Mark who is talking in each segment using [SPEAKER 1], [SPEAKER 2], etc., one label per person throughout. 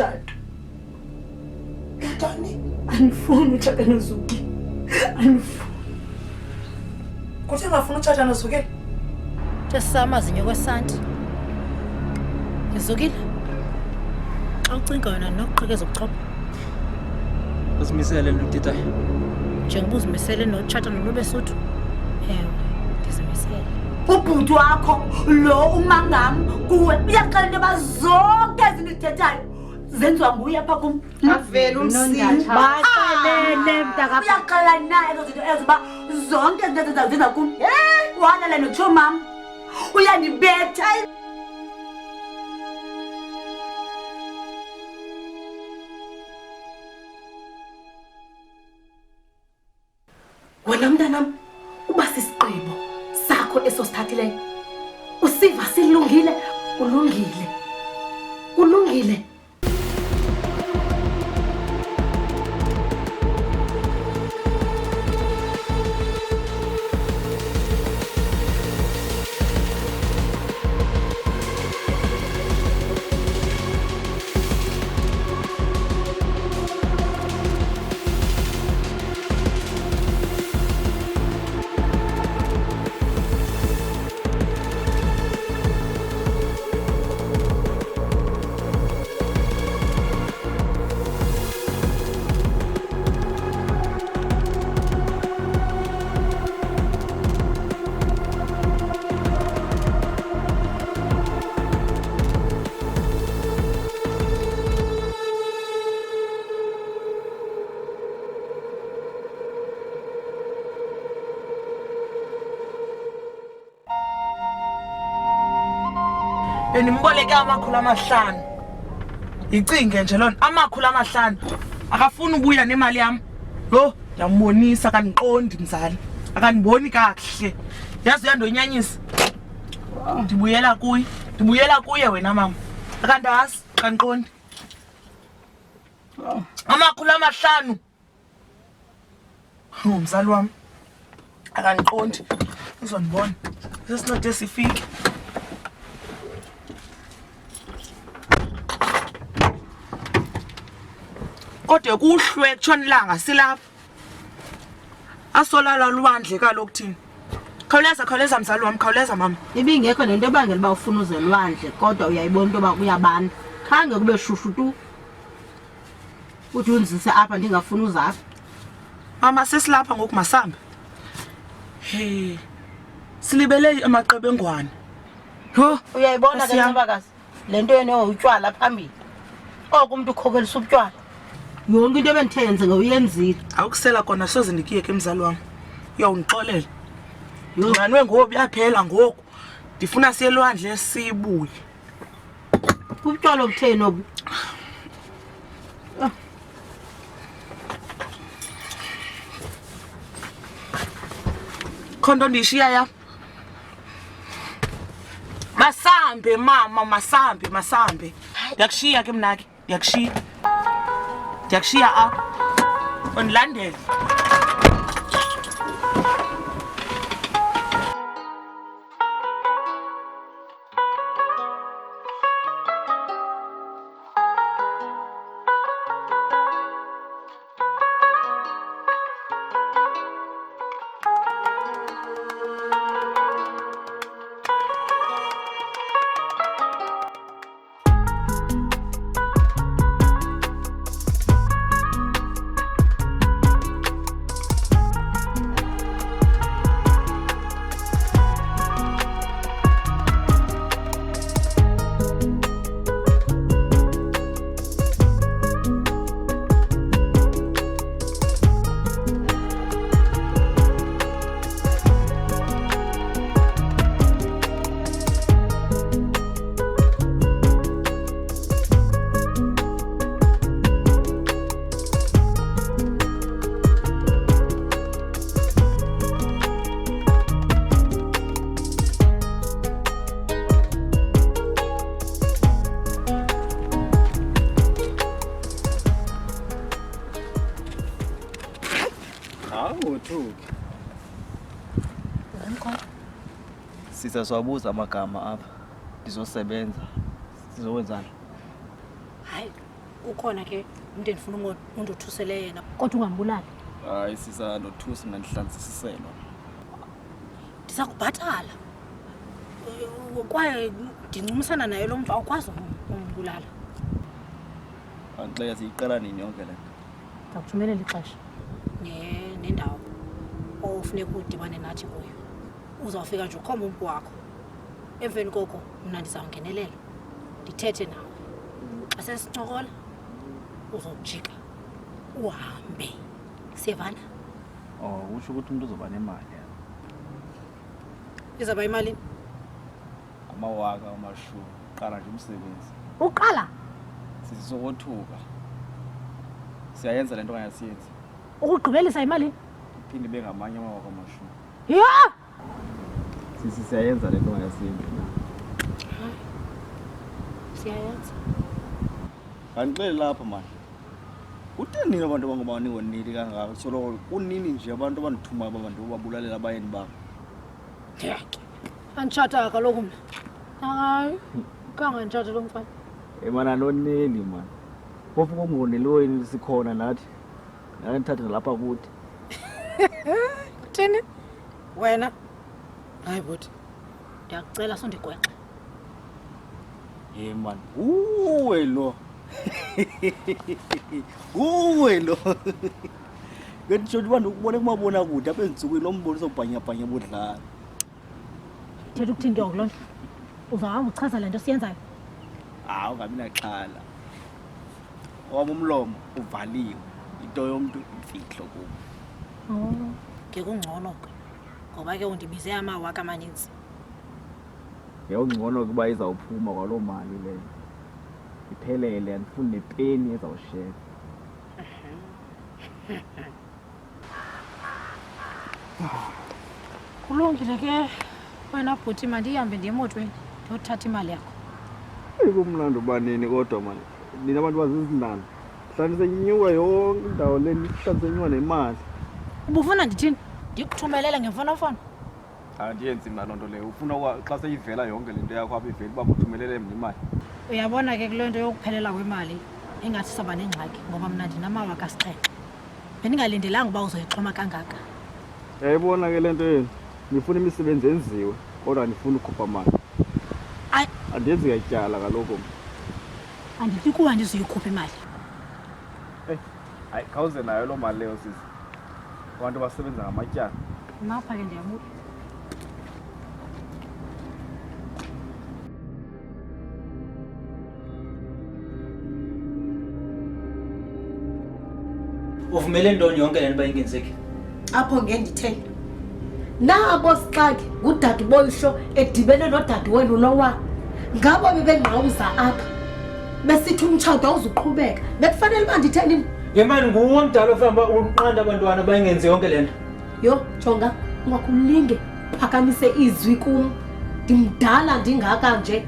[SPEAKER 1] umshado.
[SPEAKER 2] Ntoni?
[SPEAKER 1] Angifuni utshata noZukile. Angifuni.
[SPEAKER 2] Kuthi ngafuna utshata noZukile?
[SPEAKER 3] Sesamazinyo kwesanti. Izukile. Xa ucinga wena nokuqhekeza ubuchopho.
[SPEAKER 4] Uzimisele lutita.
[SPEAKER 3] Njengoba uzimisele notshata noNobesuthu. Ewe, ndizimisele.
[SPEAKER 1] Ubhuti wakho lo umangam kuwe uyaxela into bazonke ezinithethayo zenziwa nguye apha kum.
[SPEAKER 2] Avele umsini.
[SPEAKER 1] Baxelele mntaka. Uyaxela naye ezo zinto ezo ba zonke izinto zenza kum. Walala notsho mama. Uyandibetha. Wena mntanam uba sisigqibo sakho esosithathileyo. Usiva silungile, ulungile. Ulungile.
[SPEAKER 2] Benimboleke amakhulu 5. Icinge nje lona amakhulu 5. Akafuni ubuya nemali yami. Lo, yambonisa kaniqondi mzali. Akaniboni kahle. Yazi uyandonyanyisa. Ndibuyela kuye wena mama. Akandazi kaniqondi. Amakhulu 5. Mzali wami. Akaniqondi. Uzondibona. Sesincede sifike. Kodwa kuhlwe kutshonilanga silapha. Asolala lwandle kaloku thina. Khawuleza mzali wami, khawuleza mama.
[SPEAKER 5] Ibingekho nento ebangela uba ufuna uzelwandle kodwa uyayibona into yoba kuyabanda. Khange kube shushu tu. Uthi unzise apha ndingafuni uzapha.
[SPEAKER 2] Mama sesilapha ngoku masambe. Hey. Silibele amaqebengwane. Ho,
[SPEAKER 5] Uyayibona ke ncebakazi. Lento yena utywala phambili. Oku umuntu ukhokelisa ubutywala. Yonke into ebendithe yenze ngawuyenzile.
[SPEAKER 2] awukusela kona soze ndikiyeke mzali wami. Uyawundixolela. Nganwe ngoku yaphela ngoku. Ndifuna siye elwandle sibuye.
[SPEAKER 5] Ubutywala obutheni obu?
[SPEAKER 2] Khondo ndishiya ya. Masambe mama, masambe. Ndiyakushiya ke mnake, ndiyakushiya. Ndiyakushiya apha. Undilandele.
[SPEAKER 4] Awuthuki. Sitha siwabuza amagama apha. Ndizosebenza. Sizokwenzani?
[SPEAKER 1] Hayi,
[SPEAKER 3] ukhona ke umuntu endifuna umuntu othusele yena kodwa ungambulali.
[SPEAKER 4] Hayi sisa nothusi mina ndihlanzisiselwa.
[SPEAKER 3] Ndiza kubhatala. Kwaye ndincumisana naye lo mntu awukwazi ukumbulala.
[SPEAKER 4] Anxeka siyiqala nini yonke le nto?
[SPEAKER 3] Ndakuthumelela ixesha. Nendawo ofuneka udibane nathi kuyo. Uzawufika nje ukhomba umntu wakho. Emveni koko mna ndizawungenelela. Ndithethe nawe. Xa sesincokola uzojika uhambe. Siyavana?
[SPEAKER 4] Usho ukuthi umuntu uzoba nemali ya.
[SPEAKER 3] Izaba imali?
[SPEAKER 4] Amawaka amashumi. Qala nje umsebenzi.
[SPEAKER 3] Uqala?
[SPEAKER 4] Sizokothuka. Siyayenza lento kanye siyenze.
[SPEAKER 3] Ukugqibelisa imali?
[SPEAKER 4] Phinde bengamanye amawaka amashumi.
[SPEAKER 3] Ya!
[SPEAKER 4] Siyayenza lento kanye siyenze.
[SPEAKER 3] Siyayenza.
[SPEAKER 4] Kanixele lapha manje. Kutheni nini abantu bangobani ngonili kangaka? Soloko kunini nje abantu abanithuma abantu babulalela abayeni babo.
[SPEAKER 3] Yeke. Anchata kaloku mina. Hayi. Kangantshata lo mfana.
[SPEAKER 4] Mana noneli man. Phofu komngonelweni sikhona nathi. Nake nithathe lapha kuthi.
[SPEAKER 3] Uthini? Wena? Hayi buti. Ndiyakucela sondigwexe.
[SPEAKER 4] Man. Uwe lo. Uwe lo. Ngisho abantu ukubona kumabona kude apha ensukwini lomboniso ubhanyabhanya bodlala.
[SPEAKER 3] Thetha ukuthini nto lonto? Uzahamba uchaza lento siyenzayo.
[SPEAKER 4] Ungabi naxhala. Owami umlomo uvaliwe. Into yomuntu imfihlo kubo.
[SPEAKER 3] Ke kungcono ke. Ngoba ke undibize amawaka amaninzi.
[SPEAKER 4] Ngiyongcono kuba izawuphuma kwalo mali leyo. Iphelele andifuni nepeni ezawushare.
[SPEAKER 3] Kulungile ke wena bhuti mandihambe ndiye emotweni ndiyothatha imali yakho.
[SPEAKER 4] Kumnandi ubanini kodwa manje. Nina abantu bazizinani. Hlanise inyuka yonke indawo le hlanise inyuka nemali.
[SPEAKER 3] Ubufuna ndithini? Ndikuthumelele ngemfonomfono.
[SPEAKER 4] Andiyenzi mina lonto leyo. Ufuna xa seyivela yonke lento yakho apha iveli uba uthumelele mina imali.
[SPEAKER 3] Uyabona ke kule nto yokuphelela kwemali engathi saba nengxaki ngoba mna ndinamawaka asixhenxe. Bendingalindelanga uba uzoyixhoma kangaka.
[SPEAKER 4] Yayibona ke lento yenu. Ngifuna imisebenzi enziwe kodwa andifuni ukhupha mali. Andenzi katyala kaloku.
[SPEAKER 3] Andithi kuba ndizoyikhupha imali.
[SPEAKER 4] Hayi khawuze nayo lo mali leyo sisi. Abantu basebenza ngamatyala.
[SPEAKER 3] Mapha ke ndiyamuthi.
[SPEAKER 6] Uvumele ntoni yonke lento bayingenzeki?
[SPEAKER 1] Apho ngendithele. Nabo sixaki ngudade boyisho edibene nodade wenu lowa. Ngabo bebengqawuza apha. Besithi umtshado awuzuqhubeka. Bekufanele uba nditheni?
[SPEAKER 6] Ngemali nguwe omdala ofamba unqanda abantwana bayingenzi yonke lento.
[SPEAKER 1] Yo, jonga, ungakulinge phakamise izwi kum. Ndimdala ndingaka nje.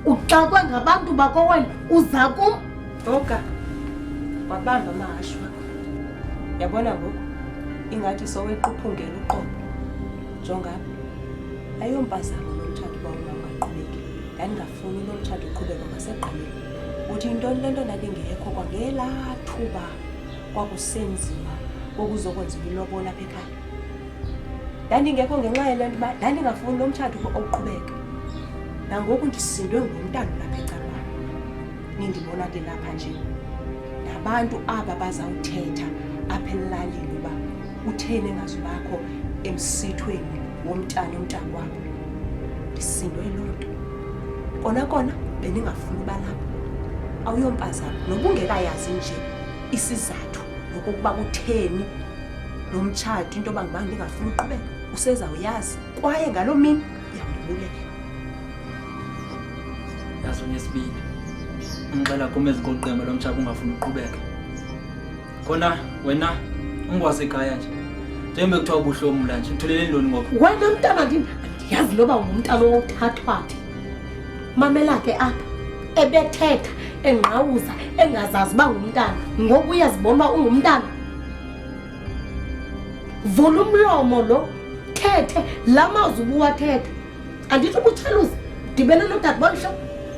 [SPEAKER 1] Uxakwe ngabantu bakowena uza kum.
[SPEAKER 7] Oka. Wabamba amahashu wakho. Yabona ngoku ingathi sowequphungela uqobo. Jonga. Ayompazamo nomtshado bawona ungaqhubeki. Ndandingafuni lo mtshado uqhubeka ngaseqaleni. Uthi intoni lento ndandingekho kwangela thuba kwakusenziwa okuzokwenza ilobola apha ekhaya. Ndandingekho ngenxa yale nto uba ndandingafuni lo mtshado uqhubeka. Nangoku ndisindwe ngumntana lapha ecaleni. Nindibona ke lapha nje. Nabantu aba bazawuthetha apha elalini uba utheni engazubakho emsithweni womntana wabo. Ndisindwe loo nto. Kona beningafuni uba lapha. Awuyompazamo noba ungekayazi nje isizathu nokokuba kutheni lo mtshado into yoba ngibani ndingafuni uqhubeka usezawuyazi kwaye ngaloo mini uyawubulela.
[SPEAKER 6] Yazi unyesibili. Ngicela kum eziqoqembe lo mtshado ungafuni uqhubeka. Khona wena ungwasekhaya nje. Njengoba kuthiwa ubuhlomula nje uthulele ntoni ngoku?
[SPEAKER 1] Wena mntana ndiyazi noba ngumntana owuthathwathi. Mamela ke apha ebethetha engqawuza engazazi uba ngumntana ngoku uyazibona ungumntana. Vula umlomo lo thethe la mazwi ubuwathetha. Andithi ubutsheluza dibene nodade boyisho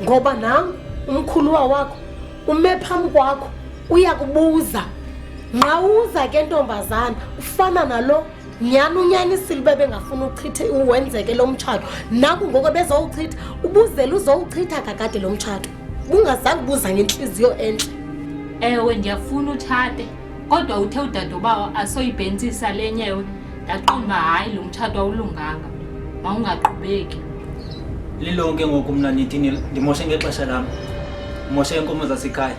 [SPEAKER 1] ngoba nam umkhuluwa wakho ume phambi kwakho uyakubuza. Ngawuza ke ntombazana ufana nalo nyani unyanisile bebengafuna uchithe uwenzeke lo mtshato. Naku ngoko bezowuchitha ubuzela uzowuchitha kakade lo mtshato. Ungazange buza ngenhliziyo enhle.
[SPEAKER 8] Ewe ndiyafuna utshate kodwa uthe udadobawo asoyibhentsisa le nyewe ndaqonda hayi lo mtshato awulunganga mawungaqhubeki.
[SPEAKER 6] Lilonke ngoku mna nithi ndimoshe ngexesha lam, moshe inkomo zasekhaya.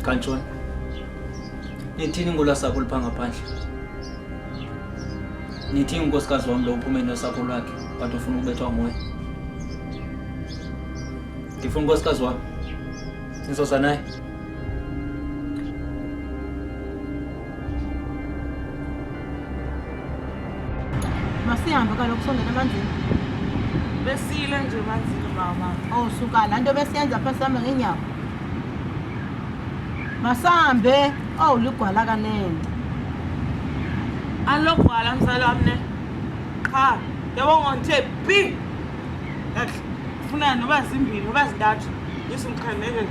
[SPEAKER 6] Kantshoni nithini ngolwasapho lupha ngaphandle? Nithi unkosikazi wam lo uphume nosapho lwakhe but ufuna ukubethwa moya? Ndifuna unkosikazi wam nizoza naye.
[SPEAKER 5] Masihambe kaloku songena emanzini.
[SPEAKER 2] Besile nje emanzini mama.
[SPEAKER 5] Oh suka laa nto besiyenza phaa sihamba ngeenyawo. Masihambe. Oh ligwala kanene.
[SPEAKER 2] Alogwala mzala wam ne. Cha, yabo ngithe pi. Kahle. Ufuna noba zimbili noba zintathu. Ngisimkhandele.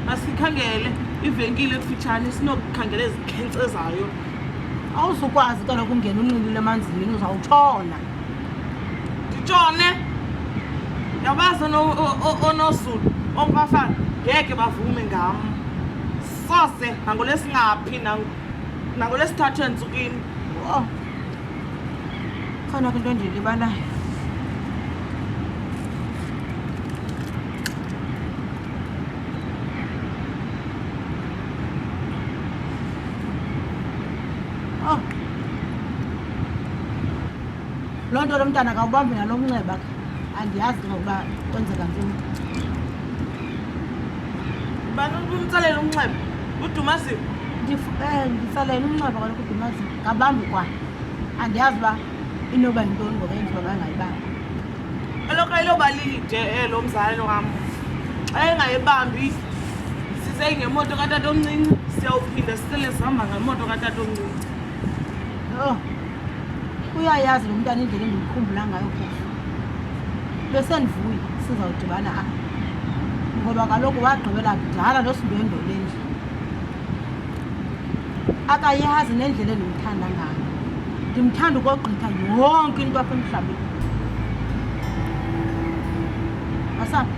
[SPEAKER 2] Asikhangele ivenkile ekufitshane sinokukhangela ezikhenkcezayo.
[SPEAKER 5] Awuzukwazi kaloku ungena unxilile emanzini uzawutshona.
[SPEAKER 2] Nditshone. Yabazi onosulu ombafana ngeke bavume ngam. Sose nangolesingaphi nangolesithathu entsukwini.
[SPEAKER 5] Oh. Khona into endilibalayo. Oh. Loo nto lo mntana akawubambi nalo mnxeba. Andiyazi ngokuba kwenzeka ntoni.
[SPEAKER 2] Bani umtsalela umnxeba? Udumasi?
[SPEAKER 5] Ndisalela umnxeba kaloku uDumazi. Ngabambi kwa. Andiyazi uba inoba yintoni ngoba yenziwa bangayibambi.
[SPEAKER 2] Elokho iloba lide elo mzali wam. Xa engayibambi size ngemoto katatomncinci siyawuphinda sisele sihamba ngemoto katatomncinci.
[SPEAKER 5] Oh. Uyayazi lo mntana indlela endimkhumbula ngayo phofu. Besendivuya sizawudibana apha. Ngoba kaloku wagqibela kudala nosindwendwe lenje. Akayazi nendlela endimthanda ngayo. Ndimthanda ukogqitha yonke into apha emhlabeni. Masambe.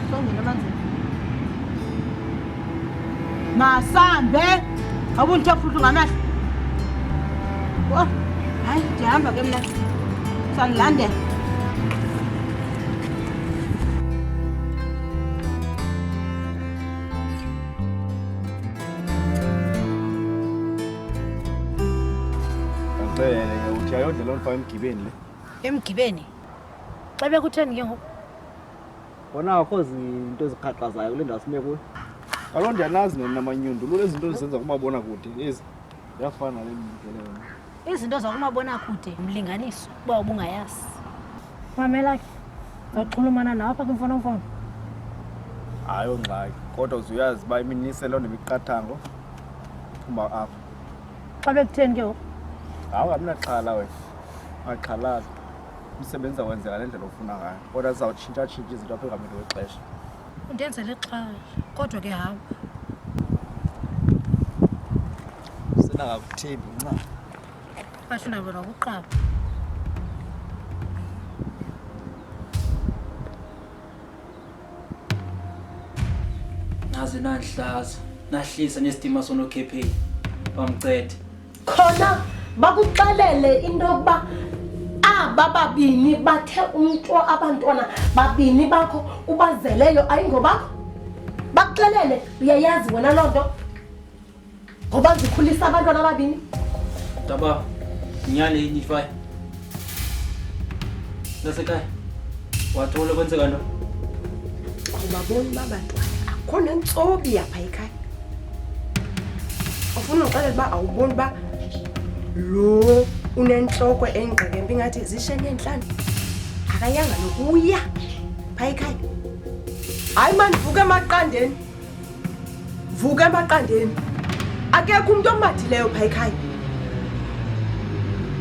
[SPEAKER 5] Songena emanzini. Masambe. Awubunithe futhi ngamehlo. Oh, hayi ndihamba ke mna. Sandilandela.
[SPEAKER 4] Uthi ayodlela onifaka emgibeni le.
[SPEAKER 3] Emgibeni? Xa bekutheni ke ngoku?
[SPEAKER 4] Bona akho zinto ezikhaxazayo kule ndawo sime kuyo. Kaloku ndiyanazi namanyundo lezi zinto zisenza kumabona kude ezi ziyafana nale ndlela.
[SPEAKER 3] Izinto zakumabonakude mlinganiso uba ubungayazi. Mamela ke zawuxhulumana nawe apha kwimfonomfono.
[SPEAKER 4] Hayi ongxaki kodwa uzuyazi uba iminiselo nemiqathango phuma apha.
[SPEAKER 3] Xa bekutheni ke ngoku?
[SPEAKER 4] Hawu aminaxhala wena. Axhalaza. Umsebenzi awenzeka le ndlela ofuna ngayo. Kodwa sizawutshintsha izinto apha ekuhambeni kwexesha.
[SPEAKER 3] Undenzele ixhala kodwa ke hawu.
[SPEAKER 4] Senangakuthembi nca.
[SPEAKER 3] Basho nabo nokuqaba.
[SPEAKER 6] Naze nahlaza nahlisa nesidima sonokhepheni bamcede.
[SPEAKER 1] Khona bakuxelele into yokuba aba babini bathe abantwana babini bakho ubazeleyo ayingobakho. Bakuxelele uyayazi wena loo nto ngoba zikhulisa abantwana ababini.
[SPEAKER 6] Daba nyane inifaya nasekhaya wathola kwenzeka nto.
[SPEAKER 7] Awubaboni babantwana akho nentsobi yapha ekhaya. Ufuna uxelela uba awuboni uba lo unentloko engqekempe ingathi zishene entlanu akayanga nokuya phaa ekhaya. Hayi mani vuka emaqandeni, vuka emaqandeni. Akekho umntu omadileyo phaa ekhaya.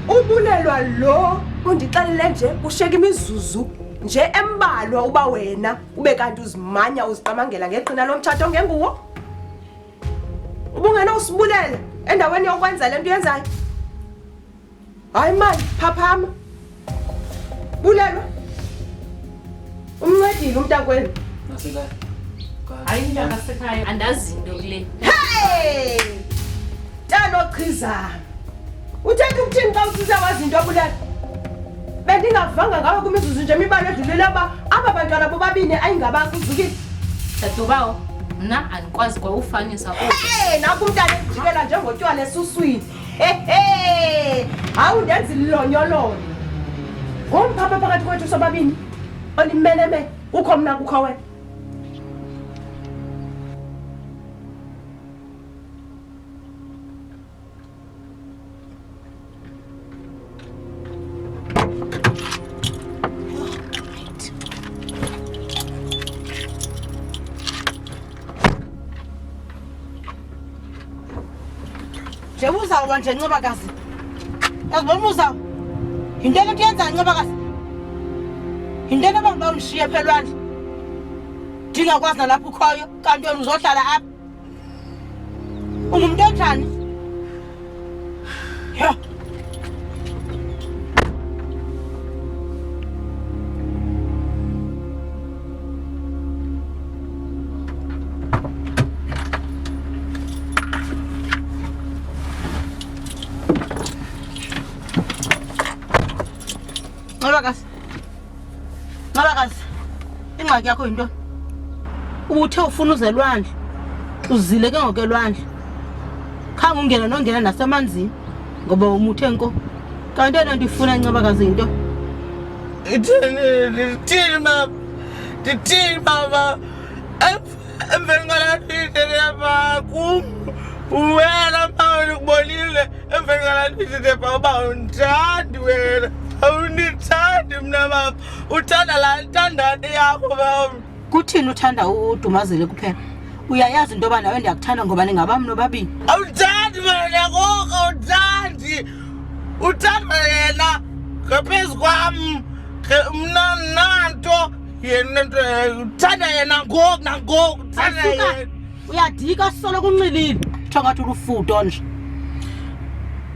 [SPEAKER 7] Ubulelwa lo undixelele nje kushiyeka imizuzu nje embalwa uba wena ube kanti uzimanya uziqamangela ngeqhina lomtshato ongenguwo. Ubungena usibulela endaweni yokwenza le nto yenzayo. Hayi manje phaphama. Bulelwa. Umncedile umntakwenu.
[SPEAKER 6] Nasekhaya.
[SPEAKER 8] Hayi mntana sekhaya andazi into kule.
[SPEAKER 7] Hey! Tano qhiza. Uthetha ukuthini xa usiza wazi into obulala? Bendingavanga ngawe kumizuzu nje imibala edlulele aba bantwana bobabini ayingabakho uzukile.
[SPEAKER 8] Dadobawo mna andikwazi kwa ufanisa oku.
[SPEAKER 7] Hey, naku umntana ejikela njengotywala esuswini. Hawu ndenza ilonyololo. Ngompapa phakathi kwethu sobabini. Olimeleme ukho mna kukho wena.
[SPEAKER 5] nje uzawuba nje Ncebakazi. Yazibona uzawuba yinto le nto yenza Ncebakazi. Yinto le banga unishiye phelwandle ndingakwazi nalapho ukhoyo kanti wena uzohlala apha ungumntu onjani? Yho Ncebakazi, ingxaki yakho yinto ubuthe ufuna uzelwandle uzile ke ngokelwandle khange ungene nongena nasemanzini ngoba umuthe nko kanti yena ndifuna Ncebakazi into
[SPEAKER 2] Ndithini mama emveni kwalapha kum wena mama ndikubonile emveni kwalapha uba undithandi wena awundithandi mna mama uthanda laa ntandane yakho mama.
[SPEAKER 5] kuthini uthanda uDumazile kuphela uyayazi into yoba nawe ndiyakuthanda ngoba ningabam nobabini
[SPEAKER 2] awuthandi wena ngoko awuthandi uthanda yena ngaphezu kwam mna nanto yena nto uthanda yena ngoku nangoku uthanda yena
[SPEAKER 5] uyadika solo kunxilile kuthiwa ngathi ulufuto nje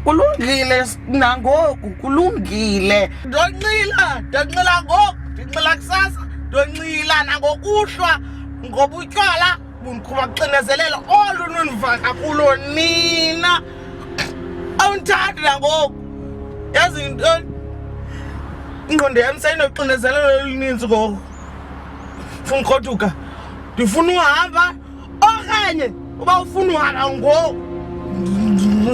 [SPEAKER 2] kulungile nangoku kulungile ndonxila ngoku ndinxila kusasa ndonxila nangokuhlwa ngoba utywala bundiqhuba kuxinezelelo olu nundivaka kulo nina awundithandi nangoku yazi yintoni ingqondo yam sayinoxinezelelo oluninzi ngoku funa ukrothuka ndifuna uhamba okanye uba ufuna uhamba ngoku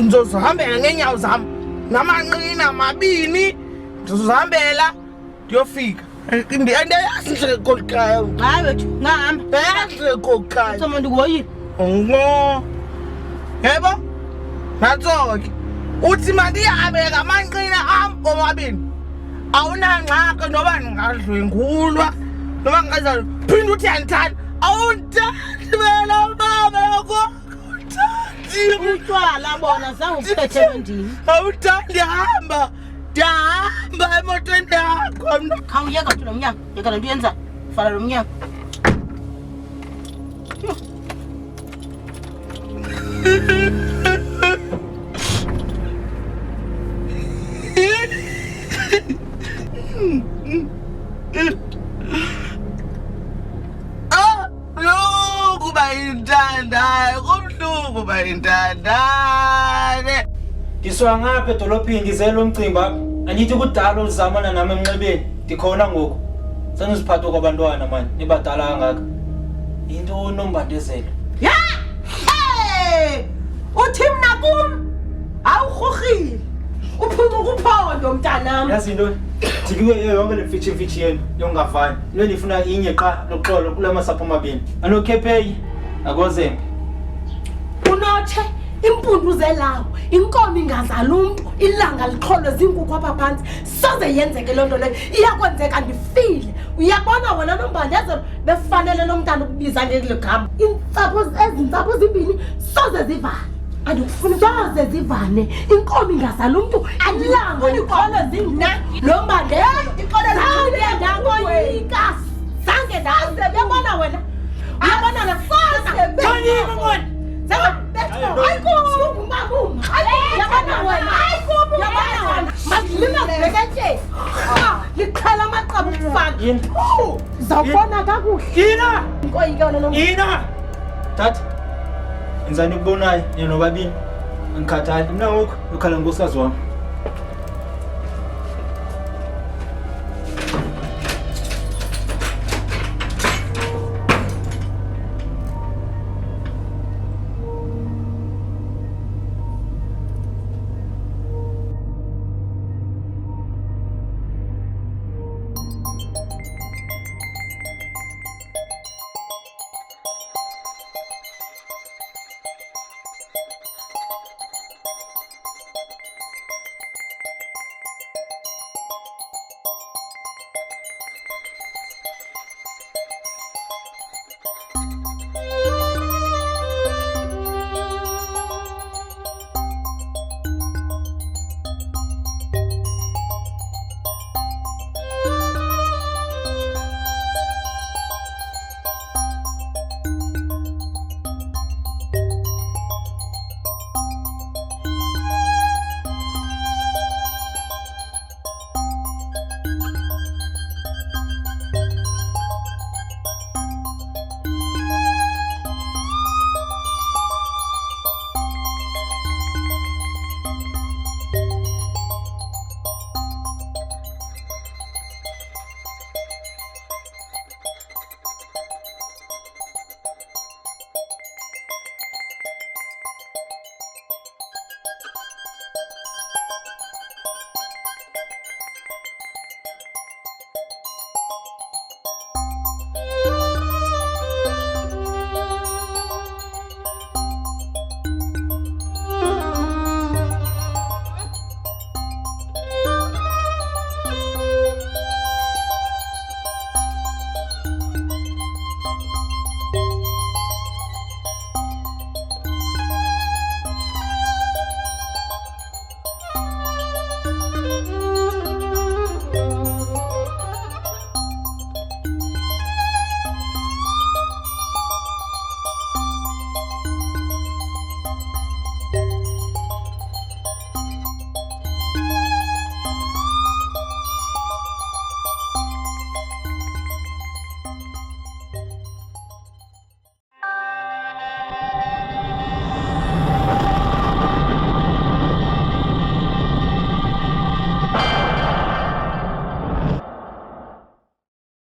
[SPEAKER 2] ndizozihambela ngeenyawo zam namanqina amabini ndizozihambela ndiyofika andiyayazi nje kokuqala
[SPEAKER 5] hayi wethu ngahamba
[SPEAKER 2] ndayazi nje kokuqala
[SPEAKER 5] thoma ndikuhoyile
[SPEAKER 2] ngo yebo natso ke uthi mandihambe ngamanqina am omabini awunangxaki noba ndingadlwengulwa noba ngingazalo phinde uthi andithanda awundithandi wena mama yoko
[SPEAKER 5] utywala bona zange uphethe endini
[SPEAKER 2] awuthandi ndihamba emotweni yakho mna
[SPEAKER 5] khawuyeka mntu nomnyango yeka lento yenzayo vala lo mnyango
[SPEAKER 2] Kubuhlungu bayintandane.
[SPEAKER 6] Ndisuka ngapha edolophini ngizela umcimbi apha. Andithi kudala uzamana nami emnxebeni. Ndikhona ngoku. Sengiziphatha kwabantwana manje nibadala kangaka. Into onombandezelo.
[SPEAKER 7] Ya! Hey! Uthi mna kum awurhurhile. Uphuma ukuphondo mntanami.
[SPEAKER 6] Yazi into ndikiwe yonke le mfitshi yenu yongafani. Lo ndifuna inye qa loxolo kulamasapho amabini. Anokhepheyi akozembe.
[SPEAKER 1] Unothe impundu zelawo inkomo ingazala umntu ilanga liqholo zinkukhu apha phantsi soze yenzeke loo nto leyo iyakwenzeka ndifile uyabona wona nombandezelo befanele nomntana ukubiza ngeli gama iintsapho ezintsapho zimbini soze zivale andikufuni soze zivane inkomo ingazala umntu alilanga ikholo zingna lo mbandela zange uyabona wena uyabona na
[SPEAKER 5] Thonyika ngone.
[SPEAKER 1] liqhala amaqaba ukufana zawubona kakuhle
[SPEAKER 6] Ina! Tata, enzani ukubonayo nina nobabini. Angikhathali. Mina ngoku ukhala ngosikazi wami.